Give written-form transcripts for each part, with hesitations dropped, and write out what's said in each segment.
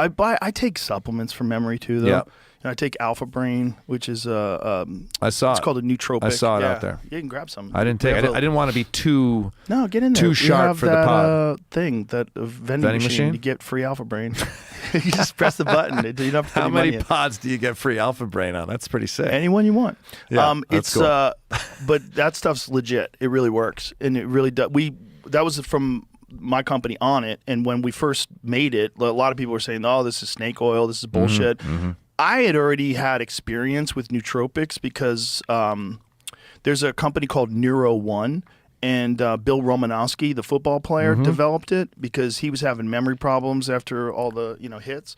I take supplements for memory too, though. Yeah. I take Alpha Brain, which is I saw it's called a nootropic. I saw it out there. You can grab some. I didn't take. I didn't want to be too. No, get in there. Too sharp for the pod. Thing that vending machine. You get free Alpha Brain. You just press the button. You don't have to put How any many money in. pods do you get free Alpha Brain on? That's pretty sick. Anyone you want. Yeah, that's cool. But that stuff's legit. It really works, and it really does. That was from my company on it, and when we first made it, a lot of people were saying, "Oh, this is snake oil. This is bullshit." Mm-hmm. I had already had experience with nootropics because there's a company called Neuro One, and Bill Romanowski, the football player, developed it because he was having memory problems after all the hits.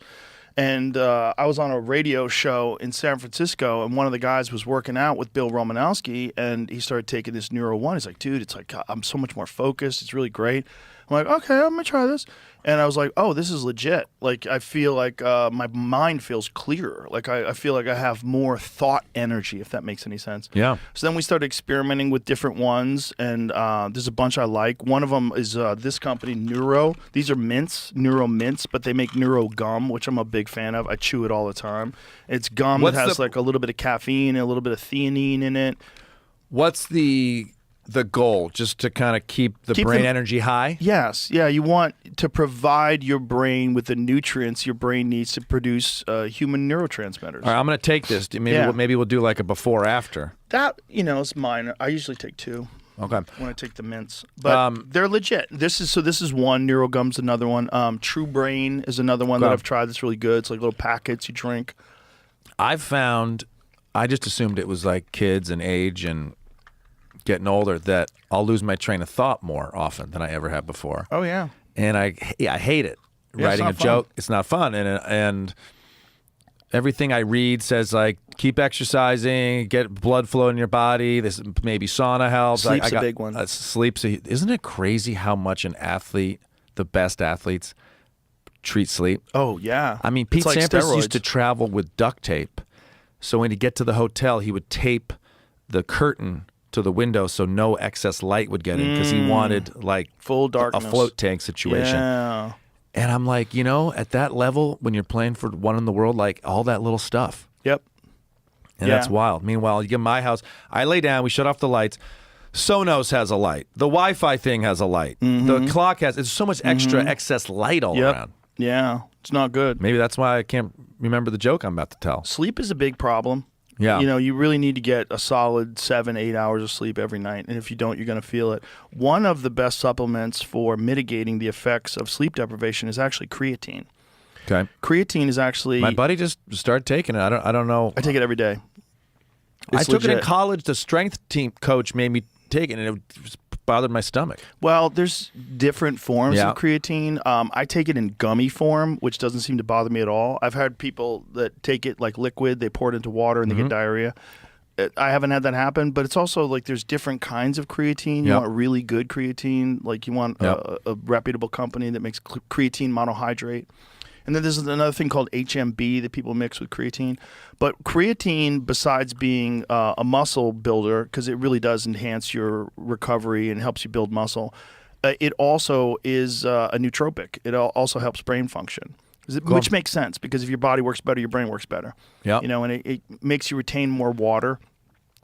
And I was on a radio show in San Francisco, and one of the guys was working out with Bill Romanowski, and he started taking this Neuro One. He's like, dude, it's like I'm so much more focused. It's really great. I'm like, okay, I'm going to try this. And I was like, oh, this is legit. Like, I feel like my mind feels clearer. Like, I feel like I have more thought energy, if that makes any sense. Yeah. So then we started experimenting with different ones, and there's a bunch I like. One of them is this company, Neuro. These are mints, Neuro mints, but they make Neuro gum, which I'm a big fan of. I chew it all the time. It's gum that has like a little bit of caffeine and a little bit of theanine in it. What's the goal? Just to kind of keep the brain energy high? Yes. Yeah, you want to provide your brain with the nutrients your brain needs to produce human neurotransmitters. All right, I'm going to take this. Maybe we'll do like a before-after. That, is mine. I usually take 2. Okay. When I take the mints. But they're legit. This is one. Neurogum's another one. True Brain is another one that I've tried that's really good. It's like little packets you drink. I've found, I just assumed it was like kids and age and getting older, that I'll lose my train of thought more often than I ever have before. Oh, yeah. And I hate it. Yeah, Writing a joke, it's not fun. And everything I read says, like, keep exercising, get blood flow in your body. This maybe sauna helps. Sleep's a big one. Isn't it crazy how much an athlete, the best athletes, treat sleep? Oh, yeah. I mean, Pete like Sampras steroids. used to travel with duct tape. So when he'd get to the hotel, he would tape the curtain to the window so no excess light would get in because he wanted like full darkness, a float tank situation. Yeah. And I'm like, at that level, when you're playing for one in the world, like all that little stuff. Yep. And that's wild. Meanwhile, you get my house, I lay down, we shut off the lights. Sonos has a light. The Wi-Fi thing has a light. The clock has, there's so much extra excess light all around. Yeah. It's not good. Maybe that's why I can't remember the joke I'm about to tell. Sleep is a big problem. Yeah. You really need to get a solid 7-8 hours of sleep every night. And if you don't, you're going to feel it. One of the best supplements for mitigating the effects of sleep deprivation is actually creatine. Okay. Creatine is actually... My buddy just started taking it. I don't know. I take it every day. I took it in college. The strength team coach made me take it, and it bothered my stomach. Well, there's different forms of creatine. I take it in gummy form, which doesn't seem to bother me at all. I've had people that take it like liquid, they pour it into water and they get diarrhea. I haven't had that happen, but it's also like there's different kinds of creatine. You want really good creatine, like you want a reputable company that makes creatine monohydrate. And then there's another thing called HMB that people mix with creatine. But creatine, besides being a muscle builder, because it really does enhance your recovery and helps you build muscle, it also is a nootropic. It also helps brain function, which makes sense because if your body works better, your brain works better. Yeah. And it makes you retain more water.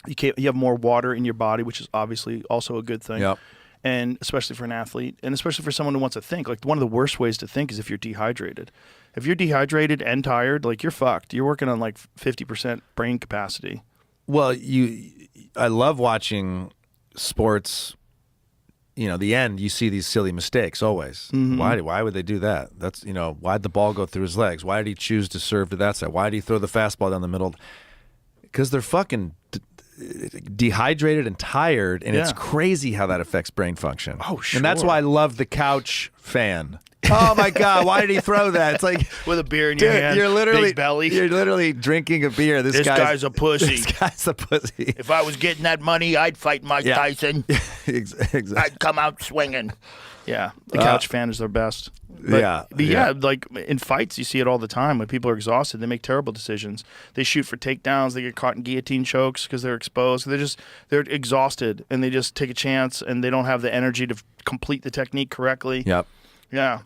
You have more water in your body, which is obviously also a good thing. Yep. And especially for an athlete, and especially for someone who wants to think. Like, one of the worst ways to think is if you're dehydrated. If you're dehydrated and tired, like, you're fucked. You're working on like 50% brain capacity. Well, I love watching sports. The end, you see these silly mistakes always. Why would they do that? That's, why'd the ball go through his legs? Why did he choose to serve to that side? Why did he throw the fastball down the middle? Because they're fucking dehydrated and tired, and it's crazy how that affects brain function. Oh, sure. And that's why I love the couch fan. Oh my God, why did he throw that? It's like with a beer in your hand, big belly. You're literally drinking a beer. This guy's a pussy. This guy's a pussy. If I was getting that money, I'd fight Mike Tyson. Exactly. I'd come out swinging. Yeah, the couch fan is their best. But like in fights, you see it all the time. When people are exhausted, they make terrible decisions. They shoot for takedowns. They get caught in guillotine chokes because they're exposed. They're exhausted, and they just take a chance, and they don't have the energy to complete the technique correctly. Yep. Yeah.